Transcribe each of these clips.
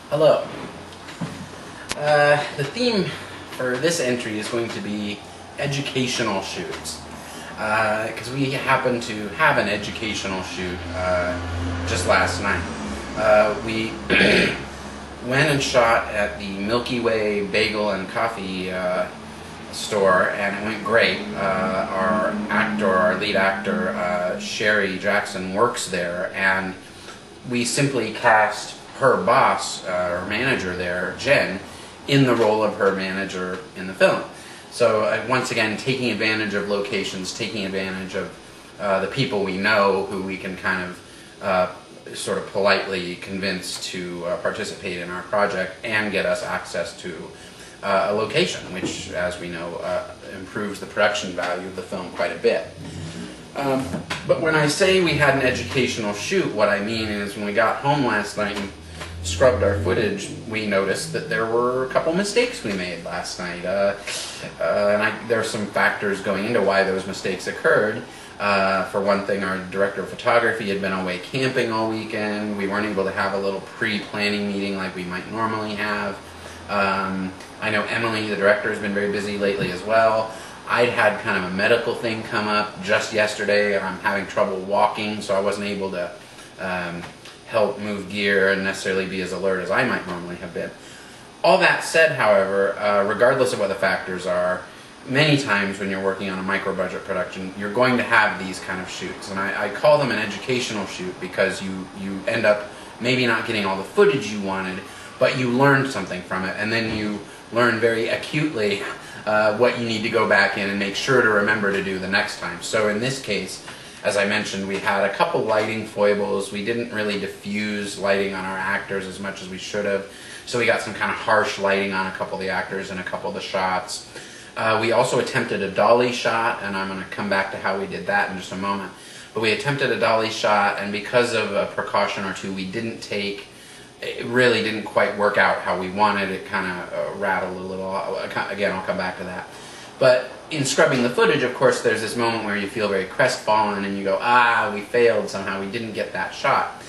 Hello. The theme for this entry is going to be educational shoots, because we happen to have an educational shoot just last night. We went and shot at the Milky Way Bagel and Coffee store, and it went great. Our lead actor, Sherry Jackson, works there, and we simply cast her boss, or manager there, Jen, in the role of her manager in the film. So once again, taking advantage of locations, taking advantage of the people we know who we can kind of sort of politely convince to participate in our project and get us access to a location, which, as we know, improves the production value of the film quite a bit. But when I say we had an educational shoot, what I mean is when we got home last night and scrubbed our footage, we noticed that there were a couple mistakes we made last night. There are some factors going into why those mistakes occurred. For one thing, our director of photography had been away camping all weekend. We weren't able to have a little pre-planning meeting like we might normally have. I know Emily, the director, has been very busy lately as well. I'd had kind of a medical thing come up just yesterday, and I'm having trouble walking, so I wasn't able to help move gear and necessarily be as alert as I might normally have been. All that said, however, regardless of what the factors are, many times when you're working on a micro-budget production, you're going to have these kind of shoots. And I call them an educational shoot because you end up maybe not getting all the footage you wanted, but you learned something from it, and then you learn very acutely what you need to go back in and make sure to remember to do the next time. So in this case, as I mentioned, we had a couple lighting foibles. We didn't really diffuse lighting on our actors as much as we should have, so we got some kind of harsh lighting on a couple of the actors and a couple of the shots. We also attempted a dolly shot, and I'm going to come back to how we did that in just a moment. But we attempted a dolly shot, and because of a precaution or two we didn't take, it really didn't quite work out how we wanted. It kind of rattled a little. Again, I'll come back to that. But in scrubbing the footage, of course, there's this moment where you feel very crestfallen and you go, we failed somehow, we didn't get that shot.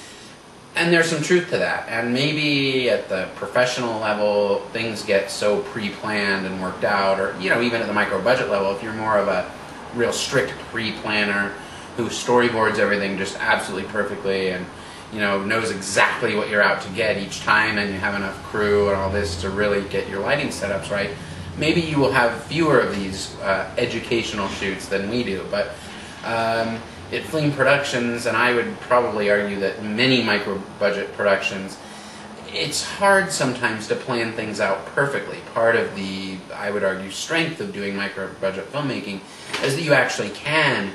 And there's some truth to that. And maybe at the professional level, things get so pre-planned and worked out, or even at the micro-budget level, if you're more of a real strict pre-planner who storyboards everything just absolutely perfectly and knows exactly what you're out to get each time, and you have enough crew and all this to really get your lighting setups right, maybe you will have fewer of these educational shoots than we do. But at Fleam Productions, and I would probably argue that many micro-budget productions, it's hard sometimes to plan things out perfectly. Part of the, I would argue, strength of doing micro-budget filmmaking is that you actually can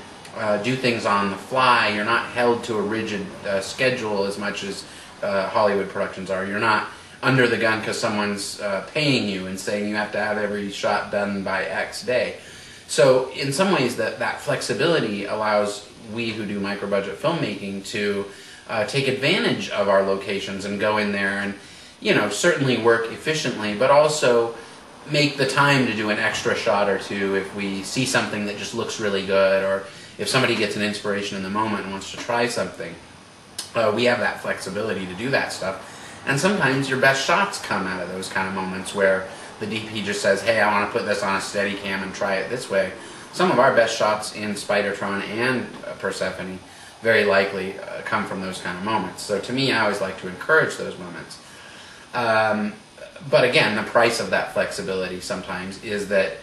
do things on the fly. You're not held to a rigid schedule as much as Hollywood productions are. You're not under the gun because someone's paying you and saying you have to have every shot done by X day. So in some ways that flexibility allows we who do micro-budget filmmaking to take advantage of our locations and go in there and certainly work efficiently, but also make the time to do an extra shot or two if we see something that just looks really good, or if somebody gets an inspiration in the moment and wants to try something. We have that flexibility to do that stuff. And sometimes your best shots come out of those kind of moments where the DP just says, hey, I want to put this on a Steadicam and try it this way. Some of our best shots in Spidertron and Persephone very likely come from those kind of moments. So to me, I always like to encourage those moments. But again, the price of that flexibility sometimes is that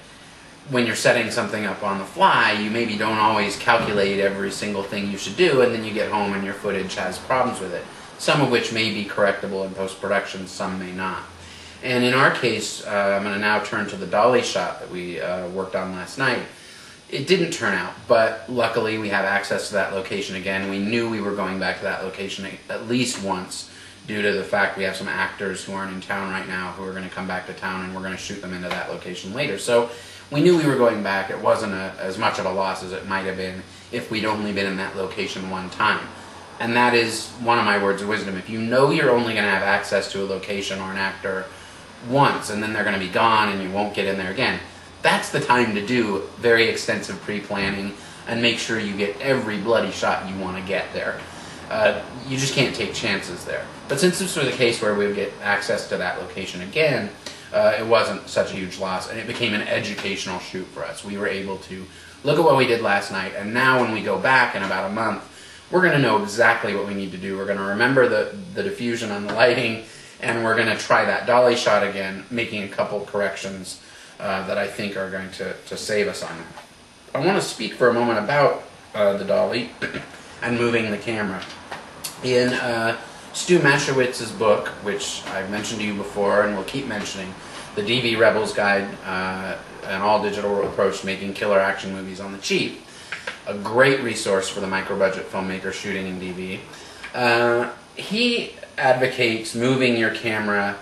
when you're setting something up on the fly, you maybe don't always calculate every single thing you should do, and then you get home and your footage has problems with it, some of which may be correctable in post-production, some may not. And in our case, I'm going to now turn to the dolly shot that we worked on last night. It didn't turn out, but luckily we have access to that location again. We knew we were going back to that location at least once due to the fact we have some actors who aren't in town right now who are going to come back to town, and we're going to shoot them into that location later. So we knew we were going back. It wasn't as much of a loss as it might have been if we'd only been in that location one time. And that is one of my words of wisdom. If you know you're only going to have access to a location or an actor once, and then they're going to be gone and you won't get in there again, that's the time to do very extensive pre-planning and make sure you get every bloody shot you want to get there. You just can't take chances there. But since this was a case where we would get access to that location again, it wasn't such a huge loss, and it became an educational shoot for us. We were able to look at what we did last night, and now when we go back in about a month, we're going to know exactly what we need to do. We're going to remember the diffusion on the lighting, and we're going to try that dolly shot again, making a couple corrections that I think are going to save us on it. I want to speak for a moment about the dolly and moving the camera. In Stu Mashowitz's book, which I've mentioned to you before and will keep mentioning, The DV Rebel's Guide, an all-digital approach to making killer action movies on the cheap, a great resource for the micro-budget filmmaker shooting in DV. He advocates moving your camera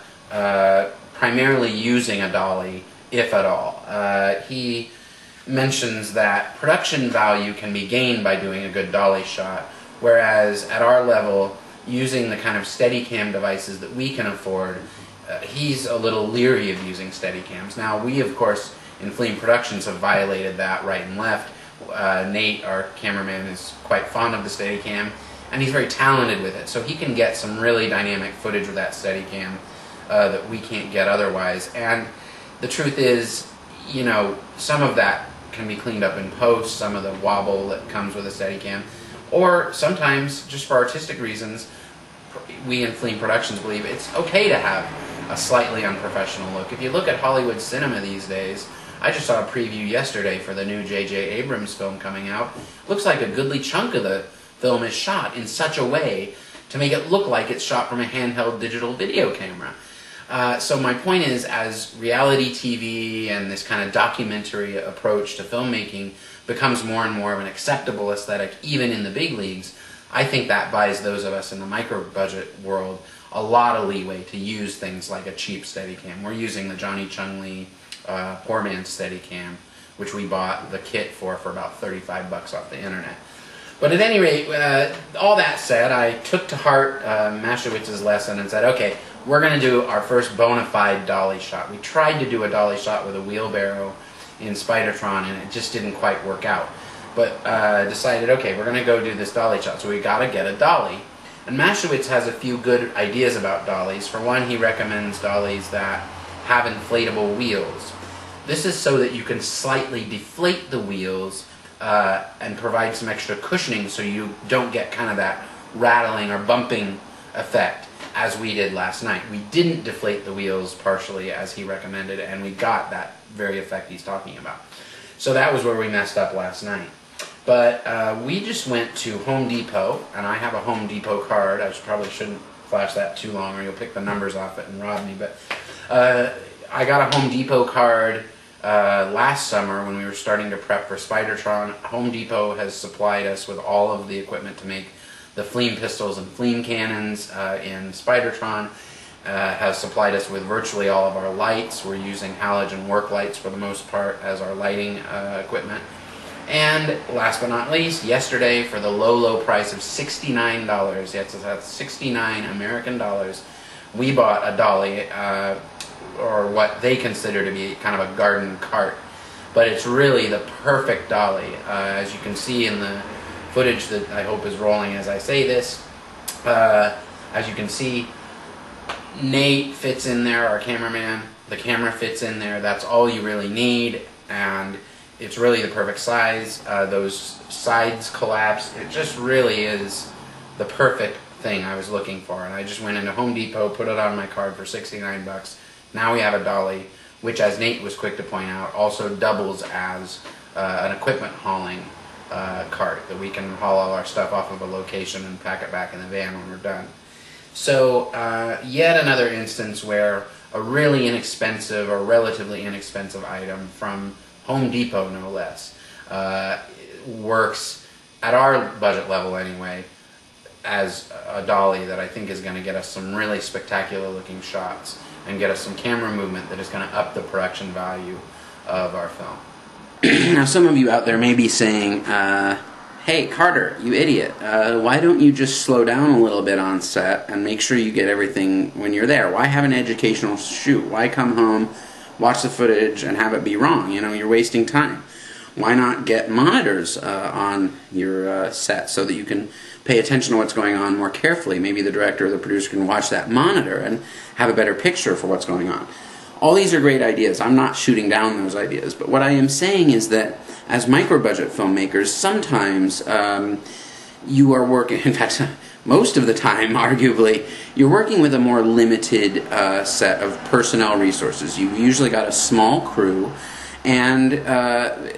primarily using a dolly, if at all. He mentions that production value can be gained by doing a good dolly shot, whereas at our level, using the kind of Steadicam devices that we can afford, he's a little leery of using Steadicams. Now, we, of course, in Fleeing Productions have violated that right and left. Nate, our cameraman, is quite fond of the Steadicam, and he's very talented with it, so he can get some really dynamic footage with that Steadicam that we can't get otherwise. And the truth is, you know, some of that can be cleaned up in post, some of the wobble that comes with a Steadicam, or sometimes, just for artistic reasons, we in Fleeing Productions believe it's okay to have a slightly unprofessional look. If you look at Hollywood cinema these days, I just saw a preview yesterday for the new J.J. Abrams film coming out. Looks like a goodly chunk of the film is shot in such a way to make it look like it's shot from a handheld digital video camera. So my point is, as reality TV and this kind of documentary approach to filmmaking becomes more and more of an acceptable aesthetic, even in the big leagues, I think that buys those of us in the micro-budget world a lot of leeway to use things like a cheap Steadicam. We're using the Johnny Chung Lee poor man's Steadicam, which we bought the kit for about 35 bucks off the internet. But at any rate, all that said, I took to heart Mashowitz's lesson and said, okay, we're going to do our first bona fide dolly shot. We tried to do a dolly shot with a wheelbarrow in Spidertron, and it just didn't quite work out. But decided, okay, we're going to go do this dolly shot, so we got to get a dolly. And Mashowitz has a few good ideas about dollies. For one, he recommends dollies that have inflatable wheels. This is so that you can slightly deflate the wheels and provide some extra cushioning so you don't get kind of that rattling or bumping effect as we did last night. We didn't deflate the wheels partially as he recommended, and we got that very effect he's talking about. So that was where we messed up last night. But we just went to Home Depot, and I have a Home Depot card. I probably shouldn't flash that too long or you'll pick the numbers off it and rob me. But I got a Home Depot card last summer when we were starting to prep for Spidertron. Home Depot has supplied us with all of the equipment to make the Fleam pistols and Fleam cannons in Spidertron. Has supplied us with virtually all of our lights. We're using halogen work lights for the most part as our lighting equipment. And last but not least, yesterday, for the low, low price of $69, yes, that's 69 American dollars, we bought a dolly, or what they consider to be kind of a garden cart. But it's really the perfect dolly. As you can see in the footage that I hope is rolling as I say this, as you can see, Nate fits in there, our cameraman. The camera fits in there. That's all you really need, and it's really the perfect size. Those sides collapse. It just really is the perfect thing I was looking for. And I just went into Home Depot, put it on my card for 69 bucks. Now we have a dolly, which, as Nate was quick to point out, also doubles as an equipment hauling cart that we can haul all our stuff off of a location and pack it back in the van when we're done. So yet another instance where a really inexpensive or relatively inexpensive item from Home Depot, no less, works at our budget level anyway as a dolly that I think is going to get us some really spectacular looking shots and get us some camera movement that is going to up the production value of our film. Now, some of you out there may be saying, hey, Carter, you idiot, why don't you just slow down a little bit on set and make sure you get everything when you're there? Why have an educational shoot? Why come home, watch the footage, and have it be wrong? You know, you're wasting time. why not get monitors on your set so that you can pay attention to what's going on more carefully? Maybe the director or the producer can watch that monitor and have a better picture for what's going on. All these are great ideas. I'm not shooting down those ideas, but what I am saying is that as micro-budget filmmakers, sometimes you are working, in fact, most of the time, arguably, you're working with a more limited set of personnel resources. You've usually got a small crew, and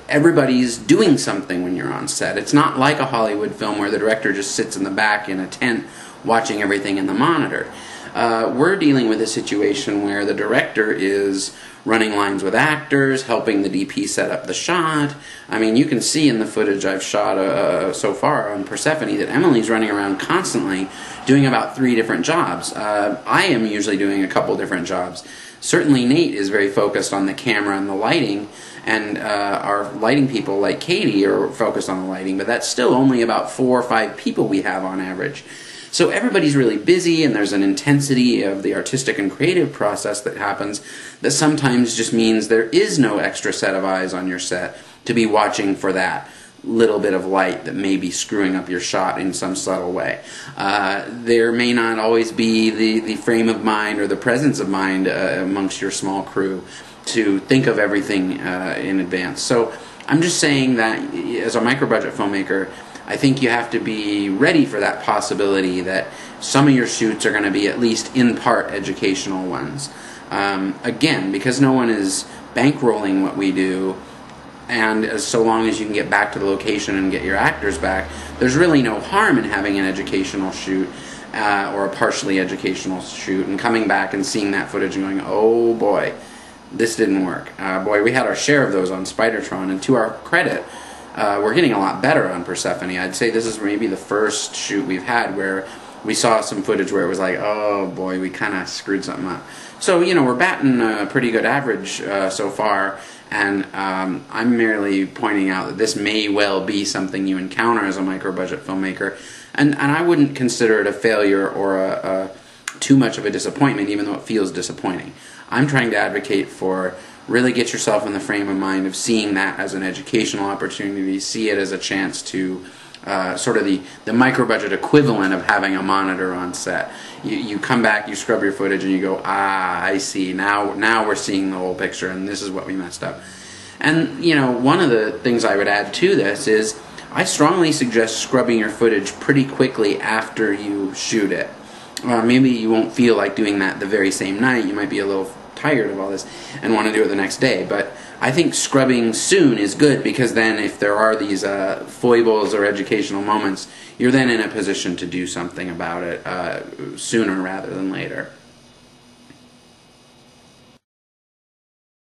everybody's doing something when you're on set. It's not like a Hollywood film where the director just sits in the back in a tent watching everything in the monitor. We're dealing with a situation where the director is running lines with actors, helping the DP set up the shot. I mean, you can see in the footage I've shot so far on Persephone that Emily's running around constantly doing about 3 different jobs. I am usually doing a couple different jobs. Certainly Nate is very focused on the camera and the lighting, and our lighting people like Katie are focused on the lighting, but that's still only about 4 or 5 people we have on average. So everybody's really busy, and there's an intensity of the artistic and creative process that happens that sometimes just means there is no extra set of eyes on your set to be watching for that little bit of light that may be screwing up your shot in some subtle way. There may not always be the frame of mind or the presence of mind amongst your small crew to think of everything in advance. So I'm just saying that as a micro-budget filmmaker, I think you have to be ready for that possibility that some of your shoots are going to be at least in part educational ones. Again, because no one is bankrolling what we do, and so long as you can get back to the location and get your actors back, there's really no harm in having an educational shoot or a partially educational shoot and coming back and seeing that footage and going, oh boy, this didn't work. Boy, we had our share of those on Spidertron, and to our credit, we're getting a lot better on Persephone. I'd say this is maybe the first shoot we've had where we saw some footage where it was like, oh boy, we kind of screwed something up. So, you know, we're batting a pretty good average so far, and I'm merely pointing out that this may well be something you encounter as a micro-budget filmmaker, and I wouldn't consider it a failure or too much of a disappointment, even though it feels disappointing. I'm trying to advocate for really get yourself in the frame of mind of seeing that as an educational opportunity, see it as a chance to sort of the micro-budget equivalent of having a monitor on set. You come back, you scrub your footage, and you go, ah, I see, now we're seeing the whole picture, and this is what we messed up. And, you know, one of the things I would add to this is I strongly suggest scrubbing your footage pretty quickly after you shoot it. Maybe you won't feel like doing that the very same night. You might be a little tired of all this and want to do it the next day, but I think scrubbing soon is good, because then if there are these foibles or educational moments, you're then in a position to do something about it sooner rather than later.